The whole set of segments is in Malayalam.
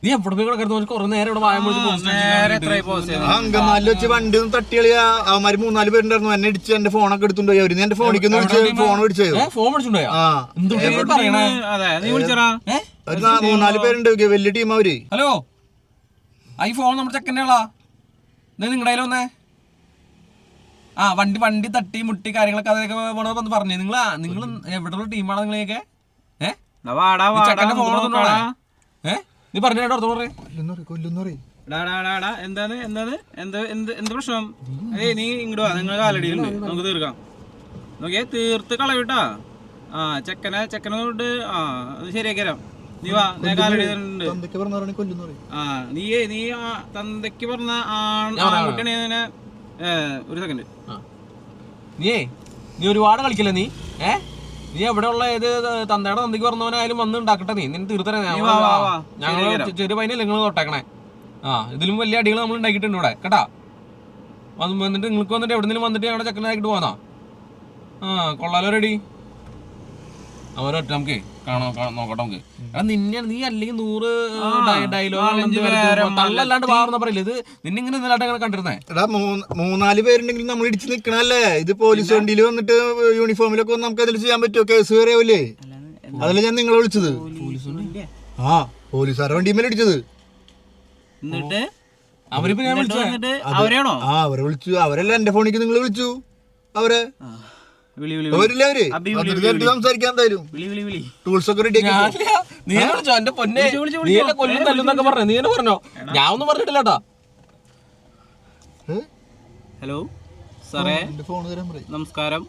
നീ എവിടെ പോയി കിടക്കുന്നു? കുറെ നേരം ഇവിടെ അങ്കമാലിൽ വെച്ച് വണ്ടി ഒന്ന് തട്ടികളിയാ. അവന്മാര് 3-4 പേരുണ്ടായിരുന്നു. എന്നെ ഇടിച്ച് എന്റെ ഫോണൊക്കെ എടുത്തുണ്ടോ. അവര് എന്റെ ഫോണിക്ക് ഫോൺ വിളിച്ചോ. ഫോൺ വിളിച്ചിട്ടുണ്ടോ? ഒരു 3-4 പേരുണ്ട്, വലിയ ടീം അവര്. ഹലോ, ഈ ഫോൺ നമ്മുടെ ചെക്കൻ്റെ ആളാ. നിങ്ങളുടെ കയ്യിൽ വന്നേ. വണ്ടി തട്ടി മുട്ടി കാര്യങ്ങളൊക്കെ അതൊക്കെ വന്ന് പറഞ്ഞു. നിങ്ങൾ എവിടെയുള്ള ടീമാണോ നിങ്ങളെയൊക്കെ? ചെക്കൻ്റെ ഫോൺ നീ പറഞ്ഞു കേട്ടോ. എന്ത് പ്രശ്നം? നീ ഇങ്ങോട്ട് വാ, നിങ്ങൾ കാലടിയുണ്ട്, നമുക്ക് തീർക്കാം. നോക്കിയേ, തീർത്ത് കളവിട്ടാ. ചെക്കനോട്ട് അത് ശരിയാക്കി തരാം. നീ വാ, ഞാൻ കാലടി തരുന്നുണ്ട്. നീ തന്തയ്ക്ക് പറഞ്ഞ ആൺകുട്ടിയാണ്. ഒരു സെക്കൻഡ്. നീ ഒരുപാട് കളിക്കില്ല. നീ എവിടെ ഉള്ള ഏത് തന്തയുടെ തന്തയ്ക്ക് പറഞ്ഞവനായാലും വന്ന് ഉണ്ടാക്കട്ടെ. നിന്നെ തീർത്തരാ. ഞങ്ങള് ചെറിയ പൈനല്ലേ നിങ്ങൾ തൊട്ടേക്കണേ. ഇതിലും വലിയ അടികൾ നമ്മൾ ഉണ്ടാക്കിയിട്ടുണ്ട് ഇവിടെ കേട്ടാ. വന്നിട്ട് നിങ്ങൾക്ക് വന്നിട്ട് എവിടെന്നെങ്കിലും വന്നിട്ട് ഞങ്ങളുടെ ചെക്കനാക്കിട്ട് പോകാനാ. കൊള്ളാലോ റെഡി. അവരൊറ്റ നമുക്ക് നോക്കട്ടെ. നമുക്ക് നിന്നെ നീ അല്ലെങ്കിൽ 100 ഡയലോഗ് തള്ളല്ലാണ്ട് പാർന്ന പറയില്ല. ഇത് നിന്നെ ഇങ്ങനെ ഇന്നലെ കണ്ടിരുന്നേ. 3-4 പേരുണ്ടെങ്കിൽ നമ്മൾ ഇടിച്ച് നിക്കണല്ലേ. ഇത് പോലീസ് വണ്ടിയിൽ വന്നിട്ട് യൂണിഫോമിലൊക്കെ വന്ന് നമുക്ക് അതിൽ ചെയ്യാൻ പറ്റുമോ? കേസ് കയറിയാവൂലേ. അതല്ലേ ഞാൻ നിങ്ങളെ വിളിച്ചത്. പോലീസുകാരുടെ വണ്ടിമേലെ ഇടിച്ചത്. അവരെ വിളിച്ചു. അവരല്ല എന്റെ ഫോണിക്ക് നിങ്ങൾ വിളിച്ചു. അവരെ സംസാരിക്കാൻ എന്തായാലും ടൂൾസ് ഒക്കെ റെഡി. നീ വിളിച്ചോ എന്റെ പൊന്നെ? നീ എന്നെ കൊല്ലും തല്ലുന്നൊക്കെ പറഞ്ഞു. നീ എന്നെ പറഞ്ഞോ? ഞാൻ ഒന്നും പറഞ്ഞിട്ടില്ല കേട്ടോ. ഹലോ സാറേ, നമസ്കാരം.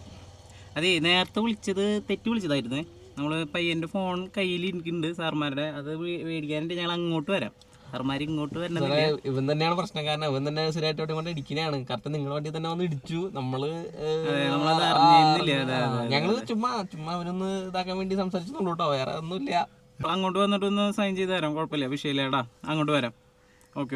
അതെ, നേരത്തെ വിളിച്ചത് തെറ്റി വിളിച്ചതായിരുന്നേ. നമ്മൾ പയ്യൻ്റെ ഫോൺ കയ്യിൽ ഇരിക്കുന്നുണ്ട് സാർമാരുടെ. അത് മേടിക്കാനായിട്ട് ഞങ്ങൾ അങ്ങോട്ട് വരാം. സാർമാർ ഇങ്ങോട്ട് വരണത് ഇവൻ തന്നെയാണ് പ്രശ്നക്കാരൻ. ഇവൻ തന്നെ സ്ഥിരമായിട്ട് കൊണ്ട് ഇടിക്കുന്നതാണ്. കറക്റ്റ് നിങ്ങളുടെ വണ്ടി തന്നെ വന്ന് ഇടിച്ചു. ഞങ്ങള് ചുമ്മാ അവരൊന്ന് ഇതാക്കാൻ വേണ്ടി സംസാരിച്ചോളൂ കേട്ടോ. വേറെ ഒന്നുമില്ല. അങ്ങോട്ട് വന്നിട്ടൊന്ന് സൈൻ ചെയ്ത് തരാം. കുഴപ്പമില്ല, വിഷയമില്ലേടാ. അങ്ങോട്ട് വരാം. ഓക്കെ.